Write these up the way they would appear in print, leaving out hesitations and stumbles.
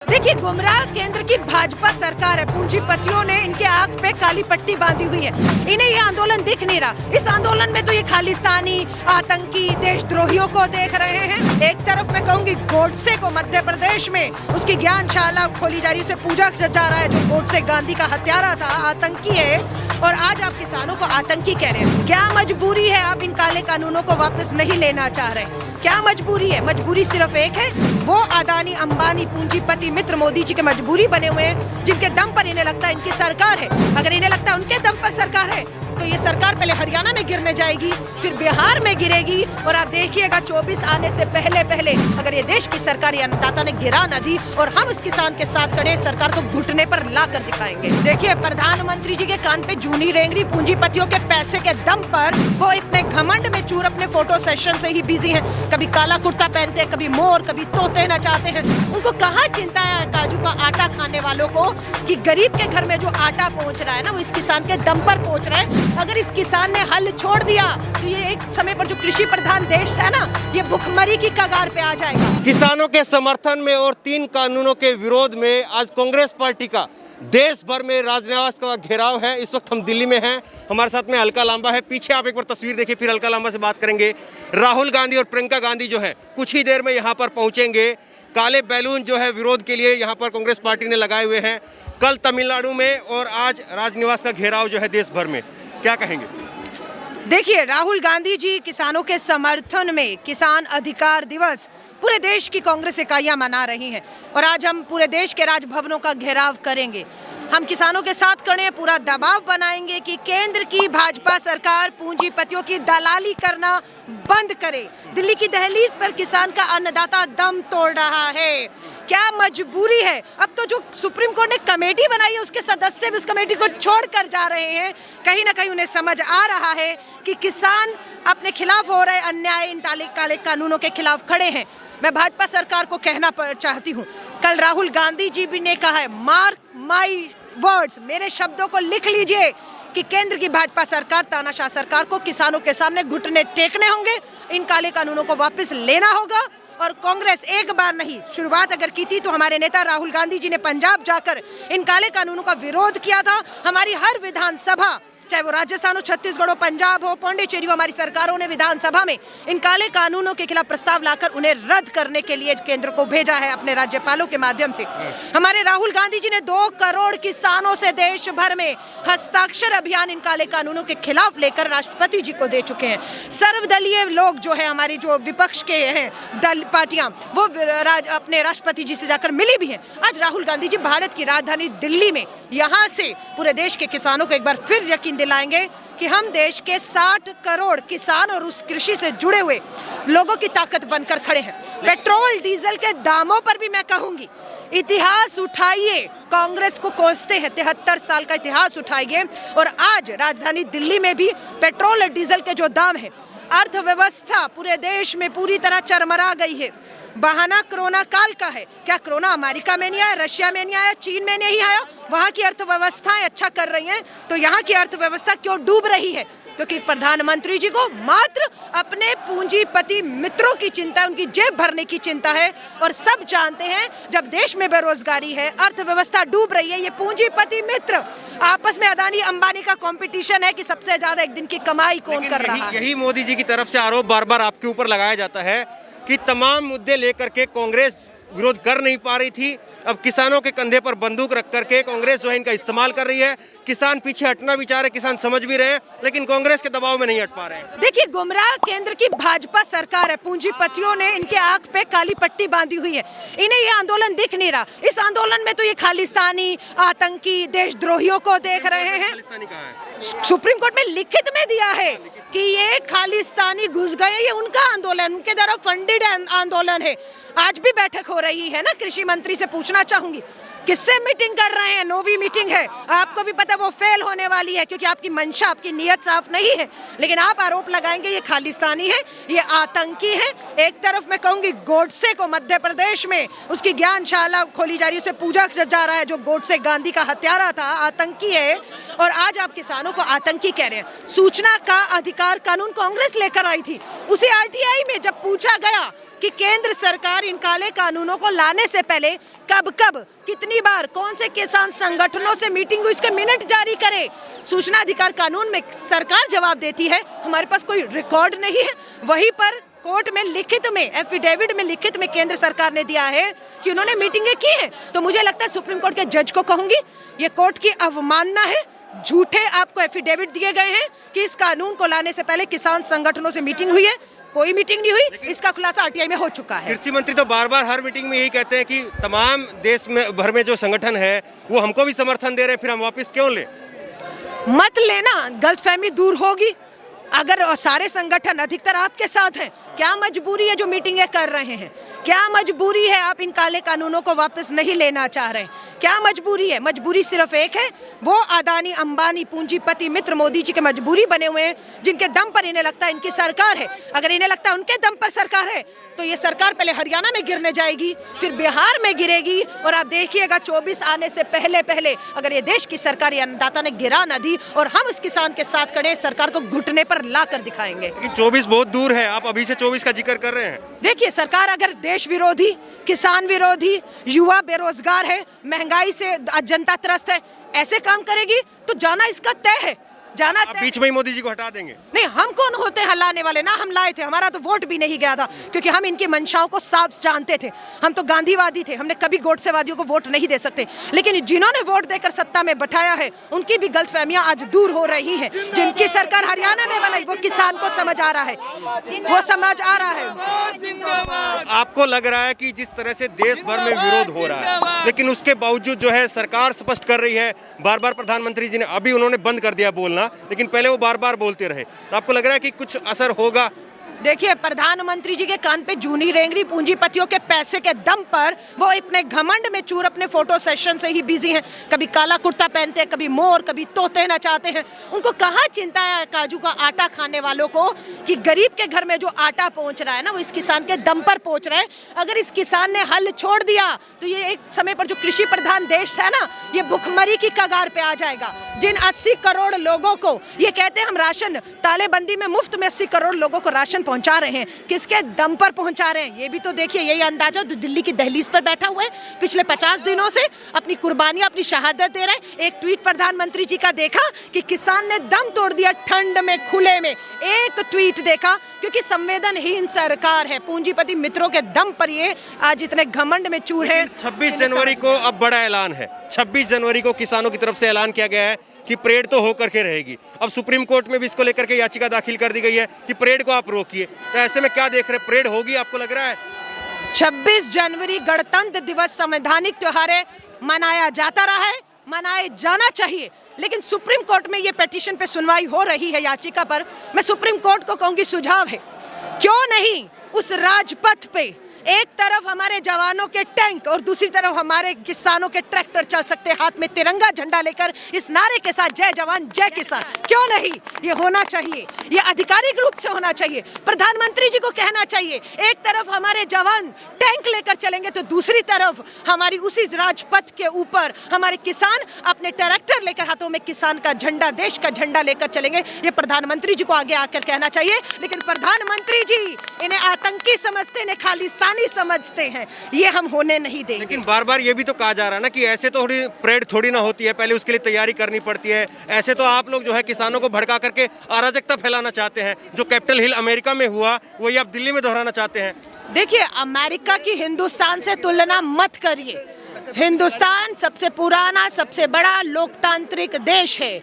देखिए, गुमराह केंद्र की भाजपा सरकार है। पूंजीपतियों ने इनके आंख पे काली पट्टी बांधी हुई है। इन्हें ये आंदोलन दिख नहीं रहा। इस आंदोलन में तो ये खालिस्तानी, आतंकी, देशद्रोहियों को देख रहे हैं। एक तरफ मैं कहूंगी गोडसे को मध्य प्रदेश में उसकी ज्ञानशाला खोली जा रही है, उसे पूजा जा रहा है। जो गोडसे गांधी का हत्यारा था, आतंकी है, और आज आप किसानों को आतंकी कह रहे हैं। क्या मजबूरी है आप इन काले कानूनों को वापस नहीं लेना चाह रहे? क्या मजबूरी है? मजबूरी सिर्फ एक है, वो अदानी, अंबानी, पूंजीपति मित्र मोदी जी के मजबूरी बने हुए हैं, जिनके दम पर इन्हें लगता है इनकी सरकार है। अगर इन्हें लगता है उनके दम पर सरकार है, तो ये सरकार पहले हरियाणा में गिरने जाएगी, फिर बिहार में गिरेगी, और आप देखिएगा 24 आने से पहले पहले अगर ये देश की सरकार या अन्नदाता ने गिरा न दी और हम उस किसान के साथ खड़े, सरकार को घुटने पर ला कर दिखाएंगे। देखिए, प्रधानमंत्री जी के कान पे जूनी रेंगरी पूंजीपतियों के पैसे के दम पर वो इतने घमंड में चूर अपने फोटो सेशन से ही बिजी हैं। कभी काला कुर्ता पहनते हैं, कभी मोर, कभी तोते नचाते हैं। उनको कहाँ चिंता है काजू का आटा खाने वालों को, कि गरीब के घर में जो आटा पहुँच रहा है ना, वो इस किसान के दम पर पहुँच रहा है। अगर इस किसान ने हल छोड़ दिया तो ये एक समय पर जो कृषि प्रधान देश है ना, ये भुखमरी की कगार पे आ जाएगा। किसानों के समर्थन में और 3 कानूनों के विरोध में आज कांग्रेस पार्टी का देश भर में राजनिवास का घेराव है। इस वक्त हम दिल्ली में हैं, हमारे साथ में अलका लांबा है। पीछे आप एक बार तस्वीर देखिए, फिर अलका लांबा से बात करेंगे। राहुल गांधी और प्रियंका गांधी जो है कुछ ही देर में यहाँ पर पहुँचेंगे। काले बैलून जो है विरोध के लिए यहाँ पर कांग्रेस पार्टी ने लगाए हुए हैं। कल तमिलनाडु में और आज राजनिवास का घेराव जो है देश भर में, क्या कहेंगे? देखिए, राहुल गांधी जी किसानों के समर्थन में किसान अधिकार दिवस पूरे देश की कांग्रेस इकाइयां मना रही हैं, और आज हम पूरे देश के राजभवनों का घेराव करेंगे। हम किसानों के साथ खड़े हैं, पूरा दबाव बनाएंगे कि केंद्र की भाजपा सरकार पूंजीपतियों की दलाली करना बंद करे। दिल्ली की दहलीज पर किसान का अन्नदाता दम तोड़ रहा है। क्या मजबूरी है? अब तो जो सुप्रीम कोर्ट ने कमेटी बनाई है, उसके सदस्य भी उस कमेटी को छोड़कर जा रहे हैं। कहीं ना कहीं उन्हें समझ आ रहा है कि किसान अपने खिलाफ हो रहे अन्याय, इन काले कानूनों के खिलाफ खड़े हैं। मैं भाजपा सरकार को कहना चाहती हूँ, कल राहुल गांधी जी भी ने कहा है, मार्क माई वर्ड्स, मेरे शब्दों को लिख लीजिए, कि केंद्र की भाजपा सरकार, तानाशाह सरकार को किसानों के सामने घुटने टेकने होंगे, इन काले कानूनों को वापस लेना होगा। और कांग्रेस एक बार नहीं, शुरुआत अगर की थी तो हमारे नेता राहुल गांधी जी ने पंजाब जाकर इन काले कानूनों का विरोध किया था। हमारी हर विधानसभा, चाहे वो राजस्थान हो, छत्तीसगढ़ हो, पंजाब हो, पौंडीचेरी हो, हमारी सरकारों ने विधानसभा में इन काले कानूनों के खिलाफ प्रस्ताव लाकर उन्हें रद्द करने के लिए केंद्र को भेजा है अपने राज्यपालों के माध्यम से। हमारे राहुल गांधी जी ने 2 करोड़ किसानों से देश भर में हस्ताक्षर अभियान इन काले कानूनों के खिलाफ लेकर राष्ट्रपति जी को दे चुके हैं। सर्वदलीय लोग जो है, हमारी जो विपक्ष के हैं दल पार्टियां, वो अपने राष्ट्रपति जी से जाकर मिली भी हैं। आज राहुल गांधी जी भारत की राजधानी दिल्ली में यहाँ से पूरे देश के किसानों को एक बार फिर यकीन दिलाएंगे कि हम देश के 60 करोड़ किसान और उस कृषि से जुड़े हुए लोगों की ताकत बनकर खड़े हैं। पेट्रोल डीजल के दामों पर भी मैं कहूंगी, इतिहास उठाइए, कांग्रेस को कोसते हैं, 73 साल का इतिहास उठाइए, और आज राजधानी दिल्ली में भी पेट्रोल और डीजल के जो दाम है, अर्थव्यवस्था पूरे देश में पूरी तरह चरमरा गई है। बहाना कोरोना काल का है। क्या कोरोना अमेरिका में नहीं आया, रशिया में नहीं आया, चीन में नहीं आया? वहाँ की अर्थव्यवस्थाएं अच्छा कर रही हैं, तो यहाँ की अर्थव्यवस्था क्यों डूब रही है? क्योंकि प्रधानमंत्री जी को मात्र अपने पूंजीपति मित्रों की चिंता है, उनकी जेब भरने की चिंता है। और सब जानते हैं, जब देश में बेरोजगारी है, अर्थव्यवस्था डूब रही है, ये पूंजीपति मित्र आपस में अदानी अंबानी का कंपटीशन है कि सबसे ज्यादा एक दिन की कमाई कौन कर रहा है। यही मोदी जी की तरफ से आरोप बार बार आपके ऊपर लगाया जाता है कि तमाम मुद्दे लेकर के कांग्रेस विरोध कर नहीं पा रही थी। अब किसानों के कंधे पर बंदूक रख करके कांग्रेस जो है इनका इस्तेमाल कर रही है। किसान पीछे हटना भी चाह रहे, किसान समझ भी रहे हैं, लेकिन कांग्रेस के दबाव में नहीं हट पा रहे हैं। देखिए, गुमराह केंद्र की भाजपा सरकार है। पूंजीपतियों ने इनके आंख पे काली पट्टी बांधी हुई है। इन्हें ये आंदोलन दिख नहीं रहा। इस आंदोलन में तो ये खालिस्तानी, आतंकी, देशद्रोहियों को देख रहे हैं। सुप्रीम कोर्ट में लिखित में दिया है कि ये खालिस्तानी घुस गए, ये उनका आंदोलन, उनके द्वारा फंडेड आंदोलन है। आज भी बैठक हो रही है ना, कृषि मंत्री से पूछना चाहूंगी, किससे मीटिंग कर रहे हैं? नोवी मीटिंग है, आपको भी पता वो फेल होने वाली है, क्योंकि आपकी मंशा, आपकी नीयत साफ नहीं है। लेकिन आप आरोप लगाएंगे ये खालिस्तानी है, ये आतंकी है। एक तरफ मैं कहूंगी गोडसे को मध्य प्रदेश में उसकी ज्ञानशाला खोली जा रही है, उसे पूजा जा रहा है। जो गोडसे गांधी का हत्यारा था, आतंकी है, और आज आप किसानों को आतंकी कह रहे हैं। सूचना का अधिकार कानून कांग्रेस लेकर आई थी, उसे आरटीआई में जब पूछा गया कि केंद्र सरकार इन काले कानूनों को लाने से पहले कब कितनी बार कौन से किसान संगठनों से मीटिंग हुई, इसके मिनट जारी करे। सूचना अधिकार कानून में सरकार जवाब देती है, हमारे पास कोई रिकॉर्ड नहीं है। वहीं पर कोर्ट में लिखित में, एफिडेविट में लिखित में केंद्र सरकार ने दिया है कि उन्होंने मीटिंगें की हैं। तो मुझे लगता है सुप्रीम कोर्ट के जज को कहूंगी, ये कोर्ट की अवमानना है। झूठे आपको एफिडेविट दिए गए हैं कि इस कानून को लाने से पहले किसान संगठनों से मीटिंग हुई है। कोई मीटिंग नहीं हुई, इसका खुलासा आरटीआई में हो चुका है। कृषि मंत्री तो बार बार हर मीटिंग में यही कहते हैं कि तमाम देश में भर में जो संगठन है वो हमको भी समर्थन दे रहे हैं, फिर हम वापस क्यों ले। मत लेना, गलतफहमी दूर होगी। अगर सारे संगठन अधिकतर आपके साथ हैं, क्या मजबूरी है जो मीटिंगें कर रहे हैं? क्या मजबूरी है आप इन काले कानूनों को वापस नहीं लेना चाह रहे? क्या मजबूरी है? मजबूरी सिर्फ एक है, वो अदानी अंबानी पूंजीपति मित्र मोदी जी के मजबूरी बने हुए हैं, जिनके दम पर इन्हें लगता है इनकी सरकार है। अगर इन्हें लगता है उनके दम पर सरकार है तो ये सरकार पहले हरियाणा में गिरने जाएगी, फिर बिहार में गिरेगी, और आप देखिएगा 24 आने से पहले अगर ये देश की सरकार या अन्नदाता ने गिरा न दी और हम उस किसान के साथ खड़े, सरकार को घुटने पर ला कर दिखाएंगे। लेकिन 24 बहुत दूर है, आप अभी से 24 का जिक्र कर रहे हैं। देखिए, सरकार अगर देश विरोधी, किसान विरोधी, युवा बेरोजगार है, महंगाई से जनता त्रस्त है, ऐसे काम करेगी तो जाना इसका तय है। जाना आप बीच में ही मोदी जी को हटा देंगे? नहीं, हम कौन होते हैं लाने वाले? ना हम लाए थे, हमारा तो वोट भी नहीं गया था, क्योंकि हम इनकी मंशाओं को साफ जानते थे। हम तो गांधीवादी थे, हमने कभी गोडसेवादियों को वोट नहीं दे सकते। लेकिन जिन्होंने वोट देकर सत्ता में बैठाया है, उनकी भी गलतफहमियां आज दूर हो रही हैं। जिनकी सरकार हरियाणा में बनाई, वो किसान को समझ आ रहा है, वो समझ आ रहा है। आपको लग रहा है कि जिस तरह से देश भर में विरोध हो रहा है, लेकिन उसके बावजूद जो है सरकार स्पष्ट कर रही है, बार बार प्रधानमंत्री जी ने, अभी उन्होंने बंद कर दिया बोलना, लेकिन पहले वो बार बार बोलते रहे, तो आपको लग रहा है कि कुछ असर होगा? देखिए, प्रधानमंत्री जी के कान पे जूनी रेंगरी पूंजीपतियों के पैसे के दम पर वो अपने घमंड में चूर अपने फोटो सेशन से ही बिजी हैं। कभी काला कुर्ता पहनते हैं, कभी मोर, कभी तोते नचाते हैं। उनको कहाँ चिंता है काजू का आटा खाने वालों को, कि गरीब के घर में जो आटा पहुंच रहा है ना, वो इस किसान के दम पर पहुंच रहा है। अगर इस किसान ने हल छोड़ दिया तो ये एक समय पर जो कृषि प्रधान देश है ना, ये भुखमरी की कगार पे आ जाएगा। जिन 80 करोड़ लोगों को ये कहते हैं हम राशन, तालेबंदी में मुफ्त में 80 करोड़ लोगों को राशन पहुंचा रहे हैं, किसके दम पर पहुंचा रहे हैं? ये भी तो देखिए। यही अंदाजा जो दिल्ली की दहलीज पर बैठा हुआ है, पिछले 50 दिनों से अपनी कुर्बानियां, अपनी शहादत दे रहे हैं। एक ट्वीट प्रधानमंत्री जी का देखा कि किसान ने दम तोड़ दिया ठंड में, खुले में। एक ट्वीट देखा, क्योंकि संवेदनहीन सरकार है, पूंजीपति मित्रों के दम पर ये आज इतने घमंड में चूर है। 26 जनवरी को अब बड़ा ऐलान है। 26 जनवरी को किसानों की तरफ से ऐलान किया गया है कि परेड तो होकर के रहेगी। अब सुप्रीम कोर्ट में भी इसको लेकर के याचिका दाखिल कर दी गई है कि परेड को आप रोकिए। तो ऐसे में क्या देख रहे हैं, परेड होगी आपको लग रहा है? 26 जनवरी गणतंत्र दिवस संवैधानिक त्योहार है, मनाया जाता रहा है, मनाए जाना चाहिए। लेकिन सुप्रीम कोर्ट में ये पिटीशन पे सुनवाई हो रही है, याचिका पर। मैं सुप्रीम कोर्ट को कहूंगी, सुझाव है, क्यों नहीं उस राजपथ पे एक तरफ हमारे जवानों के टैंक और दूसरी तरफ हमारे किसानों के ट्रैक्टर चल सकते, हाथ में तिरंगा झंडा लेकर, इस नारे के साथ, जय जवान जय किसान। क्यों नहीं? ये होना चाहिए, ये आधिकारिक रूप से होना चाहिए। प्रधानमंत्री जी को कहना चाहिए, एक तरफ हमारे जवान टैंक लेकर चलेंगे तो दूसरी तरफ हमारी उसी राजपथ के ऊपर हमारे किसान अपने ट्रैक्टर लेकर, हाथों में किसान का झंडा, देश का झंडा लेकर चलेंगे। ये प्रधानमंत्री जी को आगे आकर कहना चाहिए। लेकिन प्रधानमंत्री जी इन्हें आतंकी समझते, इन्हें खालिस्तानी समझते हैं, ये हम होने नहीं देंगे। लेकिन बार बार ये भी तो कहा जा रहा है ना कि ऐसे तो परेड थोड़ी ना होती है, पहले उसके लिए तैयारी करनी पड़ती है। ऐसे तो आप लोग जो है किसानों को भड़का करके अराजकता फैलाना चाहते हैं। जो कैपिटल हिल अमेरिका में हुआ, वही आप दिल्ली में दोहराना चाहते हैं। देखिए, अमेरिका की हिंदुस्तान से तुलना मत करिए। हिंदुस्तान सबसे पुराना, सबसे बड़ा लोकतांत्रिक देश है।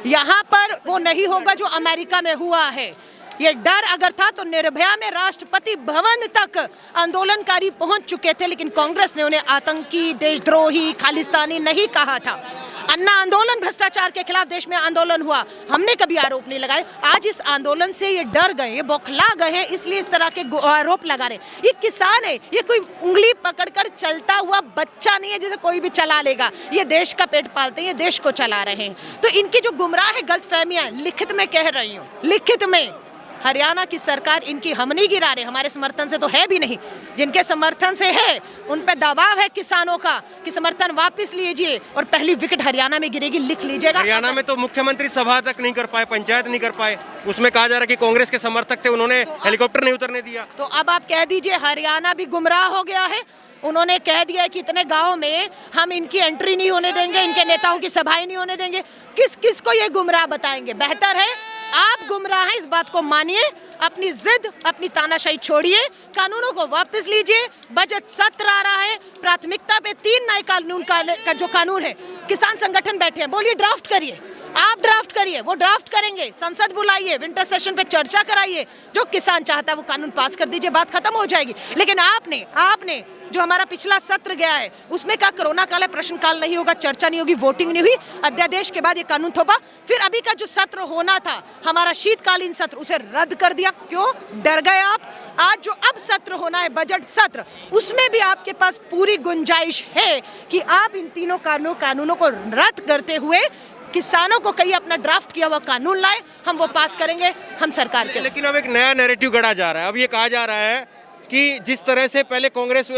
यहाँ पर वो नहीं होगा जो अमेरिका में हुआ है। ये डर अगर था तो निर्भया में राष्ट्रपति भवन तक आंदोलनकारी पहुंच चुके थे, लेकिन कांग्रेस ने उन्हें आतंकी, देशद्रोही, खालिस्तानी नहीं कहा था। अन्ना आंदोलन, भ्रष्टाचार के खिलाफ देश में आंदोलन हुआ, हमने कभी आरोप नहीं लगाए। आज इस आंदोलन से ये डर गए, ये बौखला गए हैं, इसलिए इस तरह के आरोप लगा रहे हैं। ये किसान है, ये कोई उंगली पकड़कर चलता हुआ बच्चा नहीं है जिसे कोई भी चला लेगा। ये देश का पेट पालते हैं, ये देश को चला रहे हैं। तो इनकी जो गुमराह है, गलतफहमियां, लिखित में कह रही हूँ, लिखित में हरियाणा की सरकार इनकी हम नहीं गिरा रहे, हमारे समर्थन से तो है भी नहीं, जिनके समर्थन से है उन पे दबाव है किसानों का कि समर्थन वापस लीजिए और पहली विकेट हरियाणा में गिरेगी, लिख लीजिएगा। हरियाणा में तो मुख्यमंत्री सभा तक नहीं कर पाए, पंचायत नहीं कर पाए, उसमें कहा जा रहा है कि कांग्रेस के समर्थक थे, उन्होंने हेलीकॉप्टर नहीं उतरने दिया। तो अब आप कह दीजिए हरियाणा भी गुमराह हो गया है। उन्होंने कह दिया है कि इतने गांव में हम इनकी एंट्री नहीं होने देंगे, इनके नेताओं की सभाएं नहीं होने देंगे। किस किस को ये गुमराह बताएंगे? बेहतर है आप गुमराह हैं, इस बात को मानिए, अपनी जिद, अपनी तानाशाही छोड़िए, कानूनों को वापस लीजिए। बजट सत्र आ रहा है, प्राथमिकता पे 3 नए कानून का जो कानून है, किसान संगठन बैठे हैं, बोलिए ड्राफ्ट करिए, आप ड्राफ्ट करिए, वो ड्राफ्ट करेंगे, संसद बुलाइए, विंटर सेशन पे चर्चा कराइए, जो किसान चाहता है वो कानून पास कर दीजिए, बात खत्म हो जाएगी। लेकिन आपने जो हमारा पिछला सत्र गया है उसमें का कोरोना काल है, प्रश्नकाल नहीं होगा, चर्चा नहीं होगी, वोटिंग नहीं हुई, अध्यादेश के बाद ये कानून थोपा, फिर अभी का जो सत्र होना था हमारा शीतकालीन सत्र, उसे रद्द कर दिया। क्यों डर गए आप? आज जो अब सत्र होना है बजट सत्र, उसमें भी आपके पास पूरी गुंजाइश है कि आप इन तीनों कानूनों को रद्द करते हुए किसानों को कहीं अपना ड्राफ्ट किया हुआ कानून लाए, हम वो पास करेंगे, हम सरकार के। लेकिन अब एक नया नैरेटिव गढ़ा जा रहा है। अब ये कहा जा रहा है कि जिस तरह से पहले कांग्रेस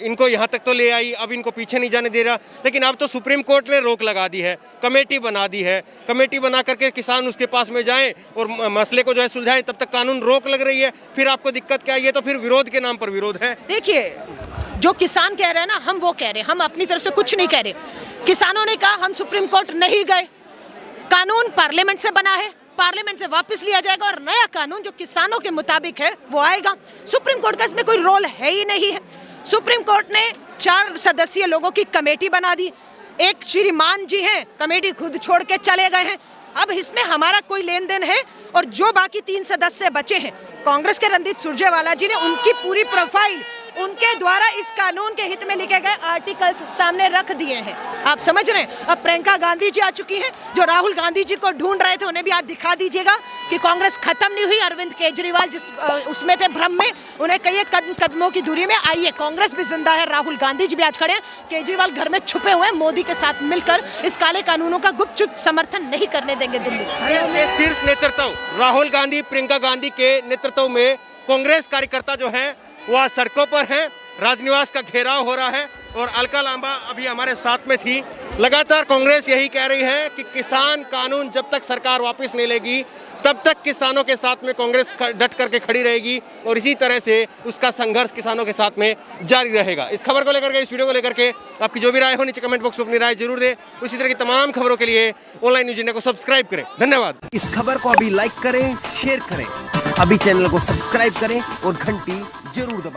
इनको यहाँ तक तो ले आई, अब इनको पीछे नहीं जाने दे रहा, लेकिन अब तो सुप्रीम कोर्ट ने रोक लगा दी है, कमेटी बना दी है, कमेटी बना करके किसान उसके पास में जाएं और मसले को जो है सुलझाएं, तब तक कानून रोक लग रही है। फिर आपको दिक्कत क्या है? ये तो फिर विरोध के नाम पर विरोध है। देखिए, जो किसान कह रहे हैं ना, हम वो कह रहे हैं, हम अपनी तरफ से कुछ नहीं कह रहे। किसानों ने कहा हम सुप्रीम कोर्ट नहीं गए, कानून पार्लियामेंट से बना है, पार्लियामेंट से वापस लिया जाएगा और नया कानून जो किसानों के मुताबिक है वो आएगा। सुप्रीम कोर्ट का इसमें कोई रोल है ही नहीं है। सुप्रीम कोर्ट ने 4 सदस्यीय लोगों की कमेटी बना दी, एक श्रीमान जी हैं, कमेटी खुद छोड़ के चले गए हैं। अब इसमें हमारा कोई लेन देन है? और जो बाकी 3 सदस्य बचे हैं, कांग्रेस के रणदीप सुरजेवाला जी ने उनकी पूरी प्रोफाइल उनके द्वारा इस कानून के हित में लिखे गए आर्टिकल्स सामने रख दिए हैं। आप समझ रहे हैं? अब प्रियंका गांधी जी आ चुकी हैं, जो राहुल गांधी जी को ढूंढ रहे थे, उन्हें भी आज दिखा दीजिएगा कि कांग्रेस खत्म नहीं हुई। अरविंद केजरीवाल जिस उसमें थे भ्रम में, उन्हें कई कदमों की दूरी में आइए, कांग्रेस भी जिंदा है, राहुल गांधी जी भी आज खड़े हैं, केजरीवाल घर में छुपे हुए हैं, मोदी के साथ मिलकर इस काले कानूनों का गुपचुप समर्थन नहीं करने देंगे दिल्ली। शीर्ष नेतृत्व राहुल गांधी, प्रियंका गांधी के नेतृत्व में कांग्रेस कार्यकर्ता जो है वो आज सड़कों पर हैं, राजनिवास का घेराव हो रहा है और अलका लांबा अभी हमारे साथ में थी। लगातार कांग्रेस यही कह रही है कि किसान कानून जब तक सरकार वापस नहीं लेगी तब तक किसानों के साथ में कांग्रेस डट करके खड़ी रहेगी और इसी तरह से उसका संघर्ष किसानों के साथ में जारी रहेगा। इस खबर को लेकर के, इस वीडियो को लेकर के आपकी जो भी राय हो नीचे कमेंट बॉक्स में अपनी राय जरूर दें। उसी तरह की तमाम खबरों के लिए ऑनलाइन न्यूज़ इंडिया को सब्सक्राइब करें। धन्यवाद। इस खबर को अभी लाइक करें, शेयर करें, अभी चैनल को सब्सक्राइब करें और घंटी जरूर दबाएं।